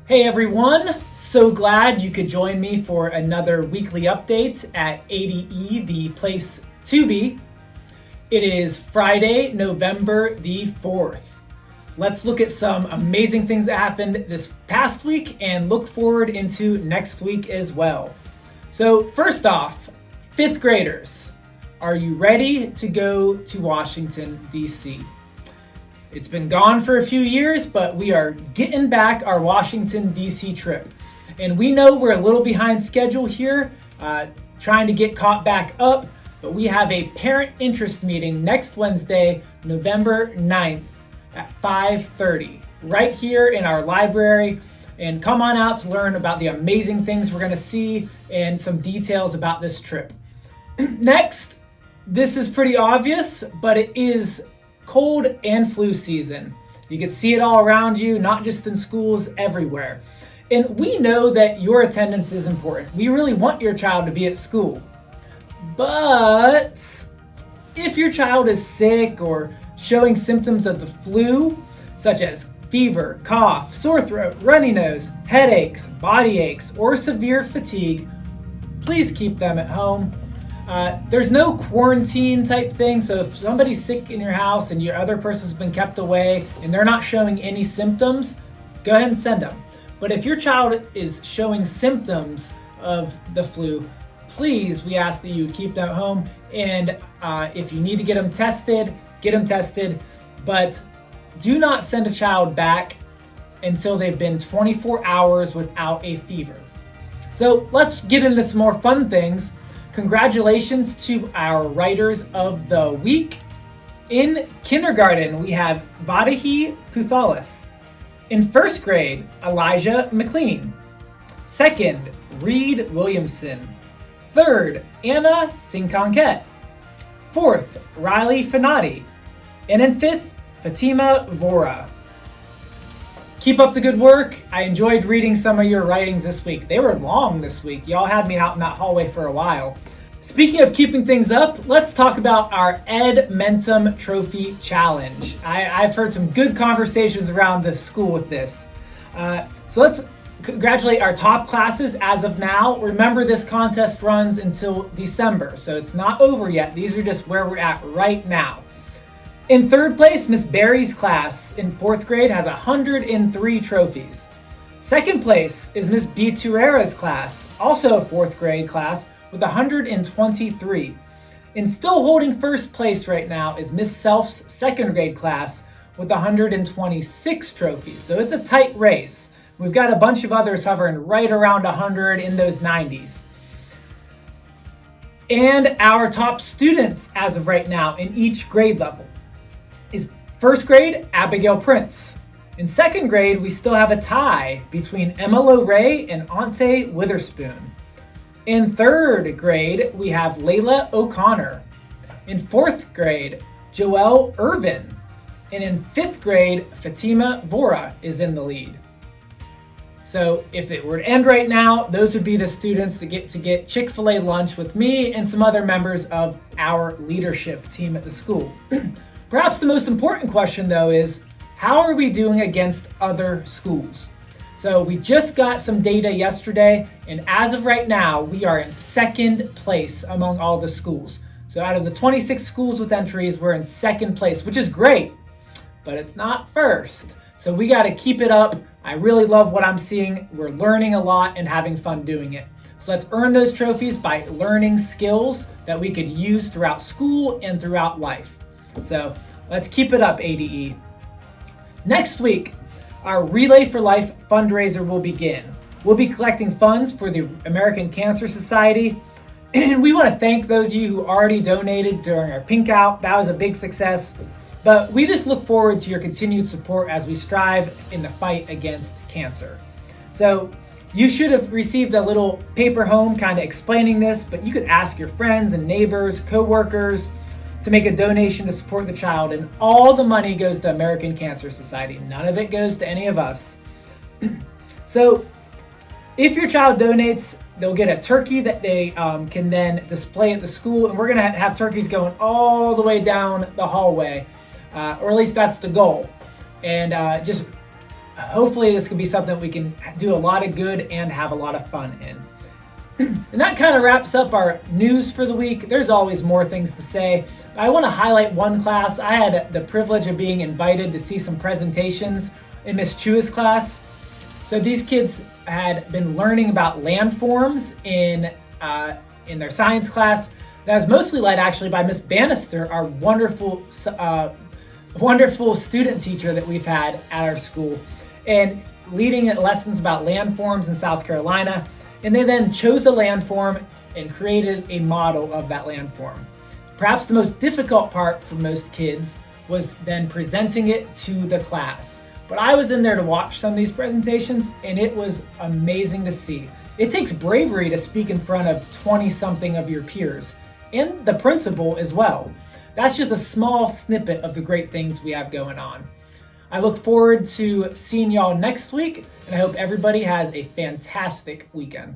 Hey everyone, so glad you could join me for another weekly update at ADE, the place to be. It is Friday, November the 4th. Let's look at some amazing things that happened this past week and look forward into next week as well. So first off, 5th graders, are you ready to go to Washington, D.C.? It's been gone for a few years, but we are getting back our Washington, D.C. trip. And we know we're a little behind schedule here, trying to get caught back up, but we have a parent interest meeting next Wednesday, November 9th at 5:30, right here in our library. And come on out to learn about the amazing things we're gonna see and some details about this trip. Next, this is pretty obvious, but it is cold and flu season. You can see it all around you, not just in schools, everywhere. And we know that your attendance is important. We really want your child to be at school. But if your child is sick or showing symptoms of the flu, such as fever, cough, sore throat, runny nose, headaches, body aches, or severe fatigue, please keep them at home. There's no quarantine type thing, so if somebody's sick in your house and your other person's been kept away and they're not showing any symptoms, go ahead and send them. But if your child is showing symptoms of the flu, please, we ask that you keep them at home. And if you need to get them tested, but do not send a child back until they've been 24 hours without a fever. So let's get into some more fun things. Congratulations to our writers of the week. In kindergarten, we have Vadahi Puthalith. In first grade, Elijah McLean. Second, Reed Williamson. Third, Anna Sinkonket. Fourth, Riley Fanati. And in fifth, Fatima Vora. Keep up the good work. I enjoyed reading some of your writings this week. They were long this week. Y'all had me out in that hallway for a while. Speaking of keeping things up, let's talk about our Ed Mentum Trophy Challenge. I've heard some good conversations around the school with this. So let's congratulate our top classes as of now. Remember, this contest runs until December, so it's not over yet. These are just where we're at right now. In third place, Miss Barry's class in 4th grade has 103 trophies. Second place is Miss B. Turera's class, also a 4th grade class, with 123. And still holding first place right now is Miss Self's 2nd grade class with 126 trophies. So it's a tight race. We've got a bunch of others hovering right around 100 in those 90s. And our top students as of right now in each grade level is 1st grade, Abigail Prince. In 2nd grade, we still have a tie between Emma Loray and Ante Witherspoon. In 3rd grade, we have Layla O'Connor. In 4th grade, Joelle Irvin. And in 5th grade, Fatima Vora is in the lead. So if it were to end right now, those would be the students that get to get Chick-fil-A lunch with me and some other members of our leadership team at the school. Perhaps the most important question, though, is how are we doing against other schools? So we just got some data yesterday, and as of right now, we are in 2nd place among all the schools. So out of the 26 schools with entries, we're in 2nd place, which is great, but it's not first. So we got to keep it up. I really love what I'm seeing. We're learning a lot and having fun doing it. So let's earn those trophies by learning skills that we could use throughout school and throughout life. So let's keep it up, ADE. Next week, our Relay for Life fundraiser will begin. We'll be collecting funds for the American Cancer Society. And we want to thank those of you who already donated during our Pink Out. That was a big success. But we just look forward to your continued support as we strive in the fight against cancer. So you should have received a little paper home kind of explaining this, but you could ask your friends and neighbors, co-workers, to make a donation to support the child, and all the money goes to American Cancer Society. None of it goes to any of us. So if your child donates, they'll get a turkey that they can then display at the school, and we're gonna have turkeys going all the way down the hallway, or at least that's the goal. And just hopefully this can be something we can do a lot of good and have a lot of fun in. And that kind of wraps up our news for the week. There's always more things to say. I want to highlight one class. I had the privilege of being invited to see some presentations in Miss Chua's class. So these kids had been learning about landforms in their science class. That was mostly led actually by Miss Bannister, our wonderful student teacher that we've had at our school, and leading lessons about landforms in South Carolina. And they then chose a landform and created a model of that landform. Perhaps the most difficult part for most kids was then presenting it to the class. But I was in there to watch some of these presentations, and it was amazing to see. It takes bravery to speak in front of 20-something of your peers, and the principal as well. That's just a small snippet of the great things we have going on. I look forward to seeing y'all next week, and I hope everybody has a fantastic weekend.